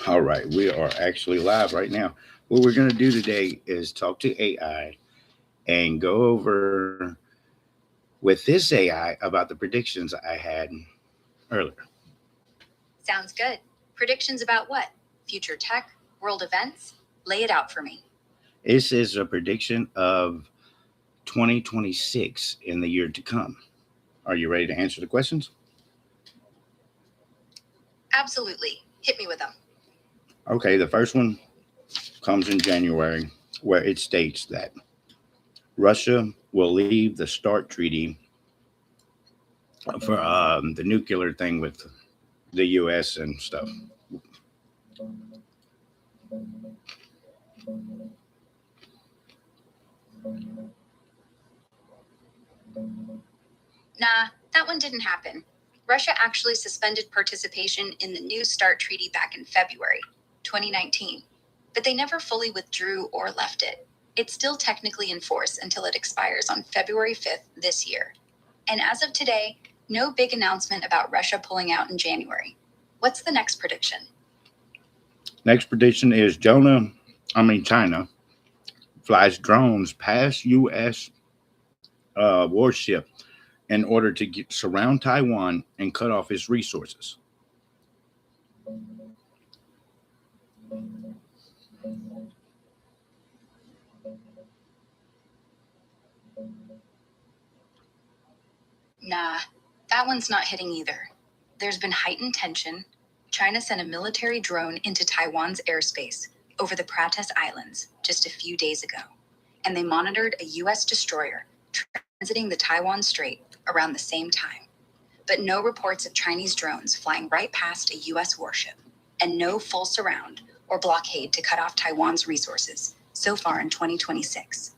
All right, we are actually live right now. What we're going to do today is talk to AI and go over with this AI about the predictions I had earlier. Sounds good. Predictions about what? Future tech? World events? Lay it out for me. This is a prediction of 2026 in the year to come. Are you ready to answer the questions? Absolutely. Hit me with them. Okay, the first one comes in January, where it states that Russia will leave the START treaty for the nuclear thing with the US and stuff. Nah, that one didn't happen. Russia actually suspended participation in the New START treaty back in February 2019, but they never fully withdrew or left it. It's still technically in force until it expires on February 5th this year. And as of today, no big announcement about Russia pulling out in January. What's the next prediction? Next prediction is China flies drones past U.S. Warship in order to surround Taiwan and cut off its resources. Nah, that one's not hitting either. There's been heightened tension. China sent a military drone into Taiwan's airspace over the Pratas Islands just a few days ago, and they monitored a U.S. destroyer transiting the Taiwan Strait around the same time. But no reports of Chinese drones flying right past a U.S. warship, and no full surround or blockade to cut off Taiwan's resources so far in 2026.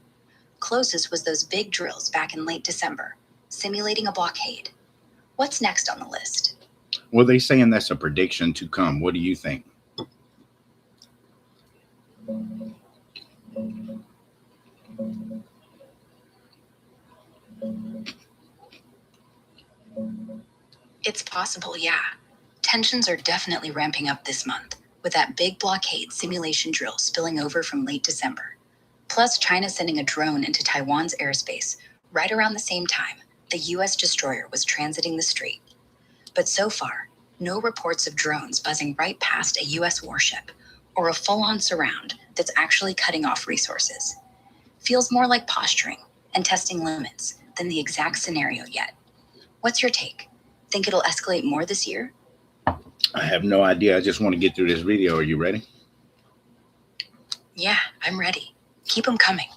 Closest was those big drills back in late December, simulating a blockade. What's next on the list? Well, they saying that's a prediction to come. What do you think? It's possible, yeah. Tensions are definitely ramping up this month, with that big blockade simulation drill spilling over from late December. Plus, China sending a drone into Taiwan's airspace right around the same time the U.S. destroyer was transiting the strait. But so far, no reports of drones buzzing right past a U.S. warship or a full-on surround that's actually cutting off resources. Feels more like posturing and testing limits than the exact scenario yet. What's your take? Think it'll escalate more this year? I have no idea. I just want to get through this video. Are you ready? Yeah, I'm ready. Keep them coming.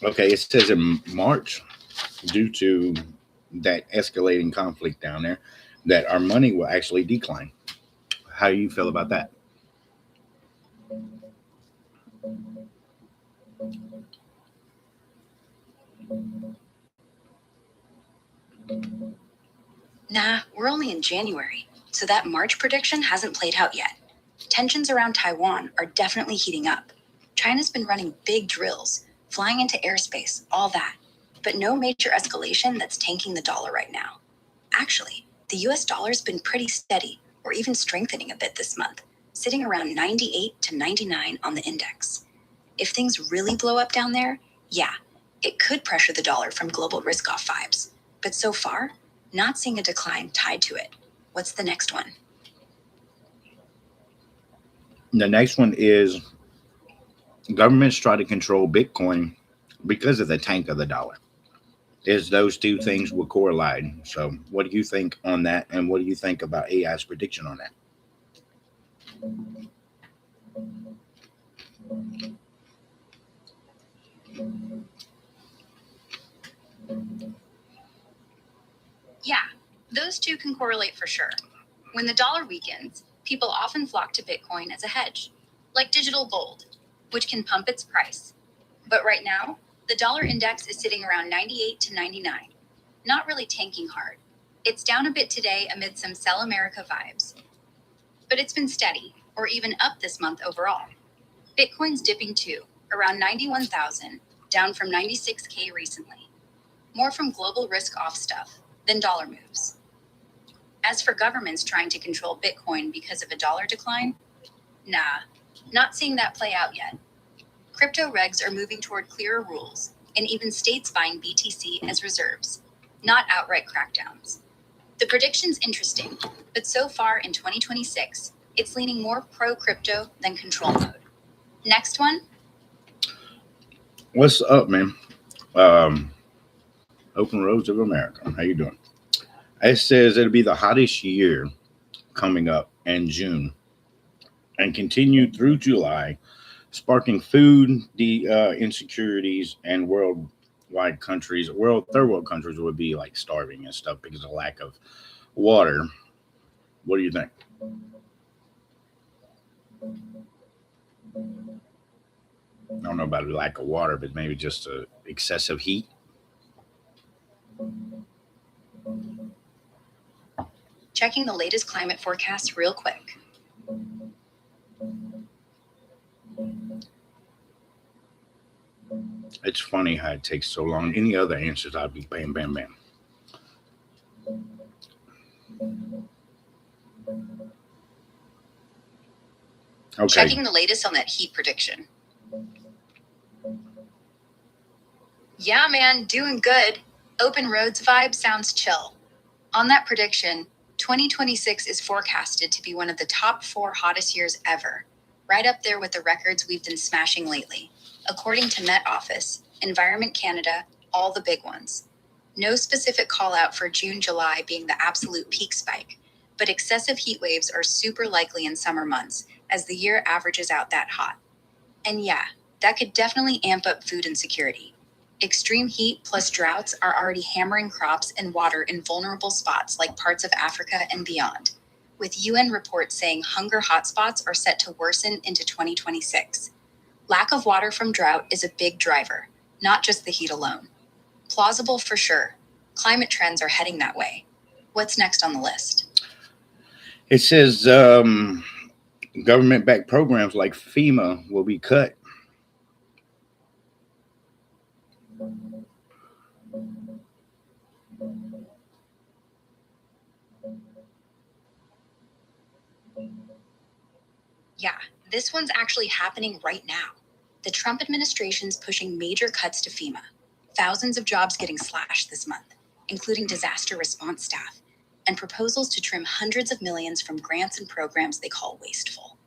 Okay, it says in March, due to that escalating conflict down there, that our money will actually decline. How do you feel about that? Nah, we're only in January, so that March prediction hasn't played out yet. Tensions around Taiwan are definitely heating up. China's been running big drills, flying into airspace, all that, but no major escalation that's tanking the dollar right now. Actually, the US dollar's been pretty steady, or even strengthening a bit this month, sitting around 98 to 99 on the index. If things really blow up down there, yeah, it could pressure the dollar from global risk-off vibes. But so far, not seeing a decline tied to it. What's the next one? The next one is governments try to control Bitcoin because of the tank of the dollar. Is those two things will correlate. So, what do you think on that? And what do you think about AI's prediction on that? Yeah, those two can correlate for sure. When the dollar weakens, people often flock to Bitcoin as a hedge, like digital gold, which can pump its price. But right now, the dollar index is sitting around 98 to 99, not really tanking hard. It's down a bit today amid some Sell America vibes. But it's been steady, or even up this month overall. Bitcoin's dipping too, around 91,000, down from 96K recently. More from global risk-off stuff than dollar moves. As for governments trying to control Bitcoin because of a dollar decline, Nah, not seeing that play out yet. Crypto regs are moving toward clearer rules, and even states buying BTC as reserves, not outright crackdowns. The prediction's interesting, but so far in 2026, it's leaning more pro-crypto than control mode. Next one. What's up, man? Open Roads of America. How you doing? It says it'll be the hottest year coming up in June and continue through July, sparking food insecurities and third world countries would be like starving and stuff because of lack of water. What do you think? I don't know about a lack of water, but maybe just excessive heat. Checking the latest climate forecast real quick. It's funny how it takes so long. Any other answers, I'd be bam, bam, bam. Okay. Checking the latest on that heat prediction. Yeah, man, doing good. Open roads vibe sounds chill. On that prediction, 2026 is forecasted to be one of the top 4 hottest years ever, right up there with the records we've been smashing lately. According to Met Office, Environment Canada, all the big ones. No specific call out for June, July being the absolute peak spike, but excessive heat waves are super likely in summer months as the year averages out that hot. And yeah, that could definitely amp up food insecurity. Extreme heat plus droughts are already hammering crops and water in vulnerable spots like parts of Africa and beyond, with UN reports saying hunger hotspots are set to worsen into 2026. Lack of water from drought is a big driver, not just the heat alone. Plausible for sure. Climate trends are heading that way. What's next on the list? It says government-backed programs like FEMA will be cut. Yeah, this one's actually happening right now. The Trump administration's pushing major cuts to FEMA. Thousands of jobs getting slashed this month, including disaster response staff, and proposals to trim hundreds of millions from grants and programs they call wasteful.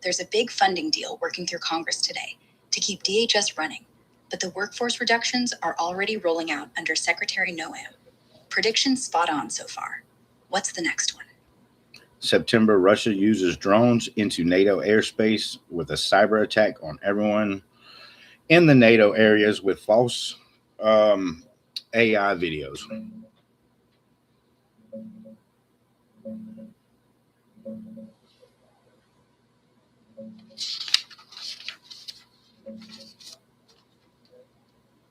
There's a big funding deal working through Congress today to keep DHS running, but the workforce reductions are already rolling out under Secretary Noam. Predictions spot on so far. What's the next one? September, Russia uses drones into NATO airspace with a cyber attack on everyone in the NATO areas with false AI videos.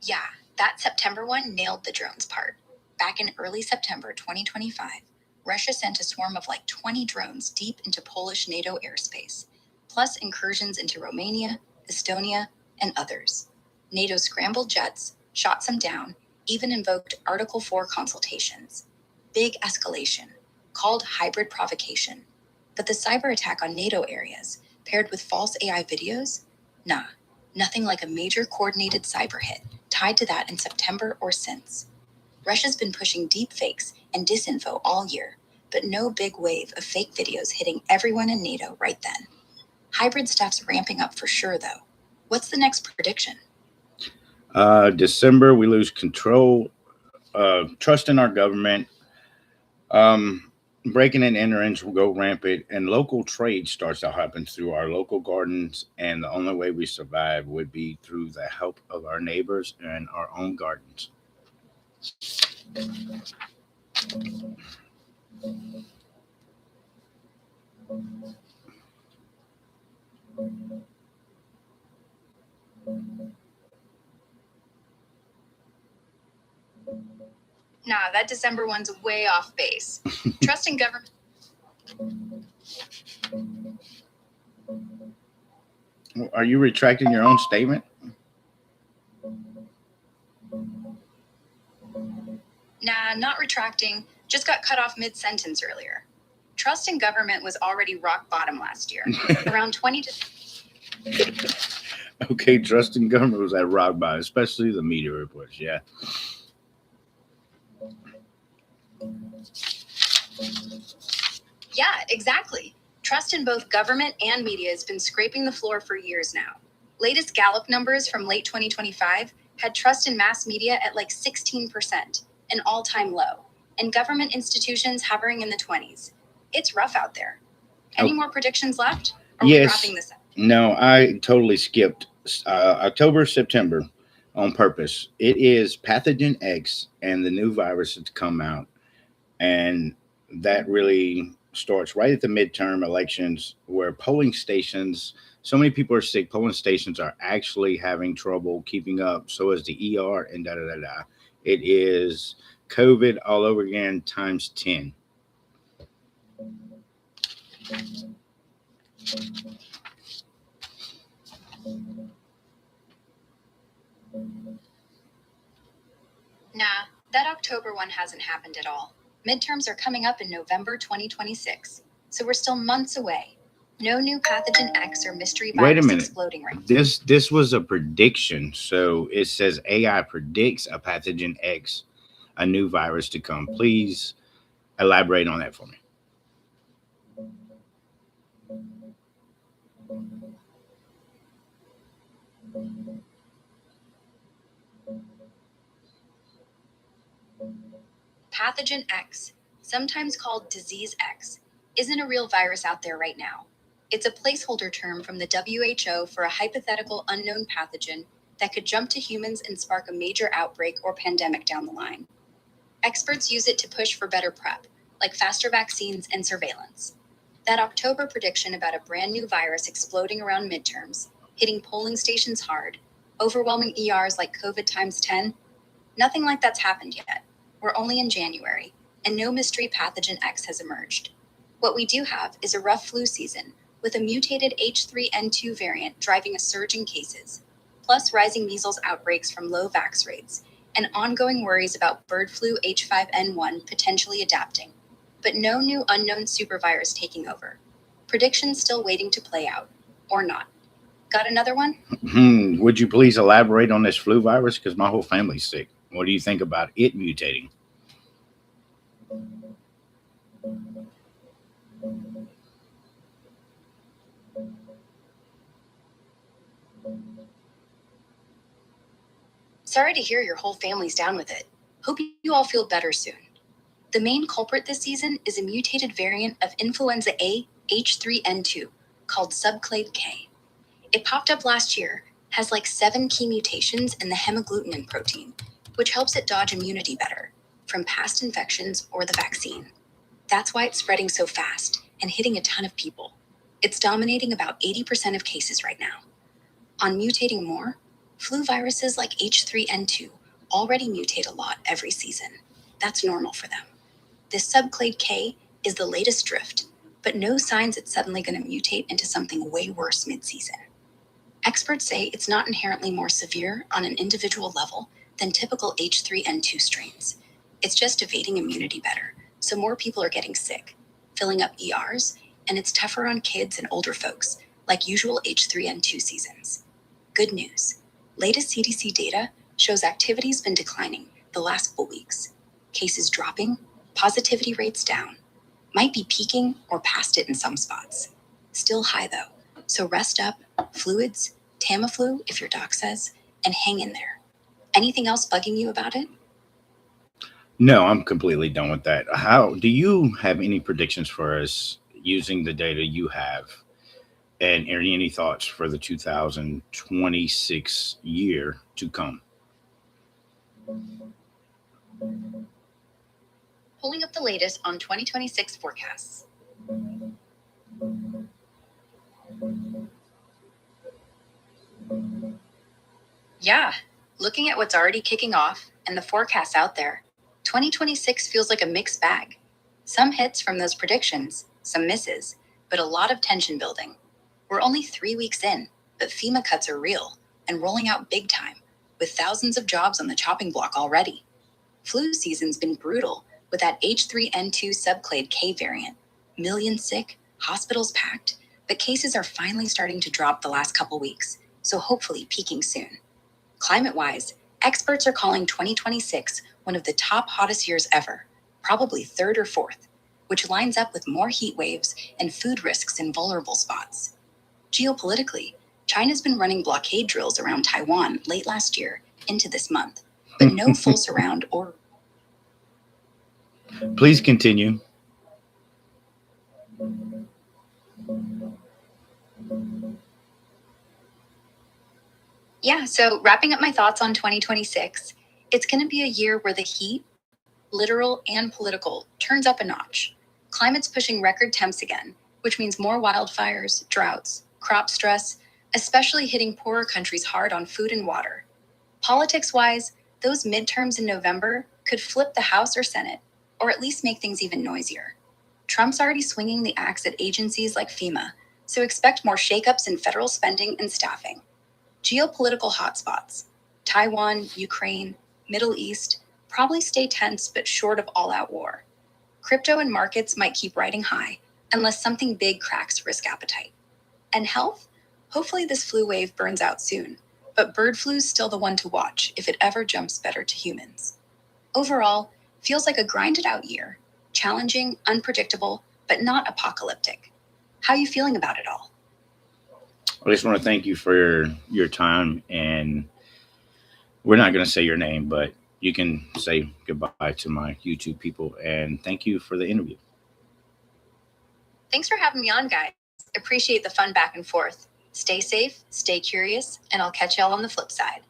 Yeah, that September one nailed the drones part. Back in early September 2025, Russia sent a swarm of like 20 drones deep into Polish NATO airspace, plus incursions into Romania, Estonia, and others. NATO scrambled jets, shot some down, even invoked Article 4 consultations. Big escalation, called hybrid provocation. But the cyber attack on NATO areas, paired with false AI videos? Nah, nothing like a major coordinated cyber hit tied to that in September or since. Russia's been pushing deep fakes and disinfo all year, but no big wave of fake videos hitting everyone in NATO right then. Hybrid stuff's ramping up for sure, though. What's the next prediction? December, we lose control, trust in our government. Breaking and entering will go rampant, and local trade starts to happen through our local gardens. And the only way we survive would be through the help of our neighbors and our own gardens. Nah, that December one's way off base. Trust in government. Are you retracting your own statement? Nah, not retracting. Just got cut off mid-sentence earlier. Trust in government was already rock bottom last year. Around 20 to Okay, trust in government was at rock bottom, especially the media reports. Yeah. Yeah, exactly. Trust in both government and media has been scraping the floor for years now. Latest Gallup numbers from late 2025 had trust in mass media at like 16%, an all-time low, and government institutions hovering in the 20s. It's rough out there. Any Oh, more predictions left? Or are we yes. wrapping this up? No, I totally skipped October, September on purpose. It is pathogen X and the new virus that's come out. And that really starts right at the midterm elections where polling stations, so many people are sick, polling stations are actually having trouble keeping up. So is the ER and da da da da. It is COVID all over again times 10. Nah, that October one hasn't happened at all. Midterms are coming up in November 2026, so we're still months away. No new pathogen X or mystery Wait a virus minute. exploding right. This was a prediction. So it says AI predicts a pathogen X, a new virus to come. Please elaborate on that for me. Pathogen X, sometimes called Disease X, isn't a real virus out there right now. It's a placeholder term from the WHO for a hypothetical unknown pathogen that could jump to humans and spark a major outbreak or pandemic down the line. Experts use it to push for better prep, like faster vaccines and surveillance. That October prediction about a brand new virus exploding around midterms, hitting polling stations hard, overwhelming ERs like COVID times 10, nothing like that's happened yet. We're only in January, and no mystery pathogen X has emerged. What we do have is a rough flu season, with a mutated H3N2 variant driving a surge in cases, plus rising measles outbreaks from low vax rates, and ongoing worries about bird flu H5N1 potentially adapting, but no new unknown supervirus taking over. Predictions still waiting to play out, or not. Got another one? Would you please elaborate on this flu virus? Because my whole family's sick. What do you think about it mutating? Sorry to hear your whole family's down with it. Hope you all feel better soon. The main culprit this season is a mutated variant of influenza A H3N2 called subclade K. It popped up last year, has like 7 key mutations in the hemagglutinin protein, which helps it dodge immunity better from past infections or the vaccine. That's why it's spreading so fast and hitting a ton of people. It's dominating about 80% of cases right now. On mutating more, flu viruses like H3N2 already mutate a lot every season. That's normal for them. This subclade K is the latest drift, but no signs it's suddenly going to mutate into something way worse mid-season. Experts say it's not inherently more severe on an individual level than typical H3N2 strains. It's just evading immunity better, so more people are getting sick, filling up ERs, and it's tougher on kids and older folks, like usual H3N2 seasons. Good news. Latest CDC data shows activity's been declining the last couple weeks. Cases dropping, positivity rates down. Might be peaking or past it in some spots. Still high though, so rest up, fluids, Tamiflu if your doc says, and hang in there. Anything else bugging you about it? No, I'm completely done with that. How do you have any predictions for us using the data you have? And any thoughts for the 2026 year to come? Pulling up the latest on 2026 forecasts. Yeah, looking at what's already kicking off and the forecasts out there, 2026 feels like a mixed bag. Some hits from those predictions, some misses, but a lot of tension building. We're only 3 weeks in, but FEMA cuts are real and rolling out big time, with thousands of jobs on the chopping block already. Flu season's been brutal with that H3N2 subclade K variant. Millions sick, hospitals packed, but cases are finally starting to drop the last couple weeks, so hopefully peaking soon. Climate-wise, experts are calling 2026 one of the top hottest years ever, probably third or fourth, which lines up with more heat waves and food risks in vulnerable spots. Geopolitically, China's been running blockade drills around Taiwan late last year into this month, but no full surround or... Please continue. Yeah, so wrapping up my thoughts on 2026, it's going to be a year where the heat, literal and political, turns up a notch. Climate's pushing record temps again, which means more wildfires, droughts, crop stress, especially hitting poorer countries hard on food and water. Politics-wise, those midterms in November could flip the House or Senate, or at least make things even noisier. Trump's already swinging the axe at agencies like FEMA, so expect more shakeups in federal spending and staffing. Geopolitical hotspots, Taiwan, Ukraine, Middle East, probably stay tense but short of all-out war. Crypto and markets might keep riding high unless something big cracks risk appetite. And health? Hopefully this flu wave burns out soon, but bird flu's still the one to watch if it ever jumps better to humans. Overall, feels like a grinded out year, challenging, unpredictable, but not apocalyptic. How are you feeling about it all? I just want to thank you for your time, and we're not going to say your name, but you can say goodbye to my YouTube people, and thank you for the interview. Thanks for having me on, guys. Appreciate the fun back and forth. Stay safe, stay curious, and I'll catch y'all on the flip side.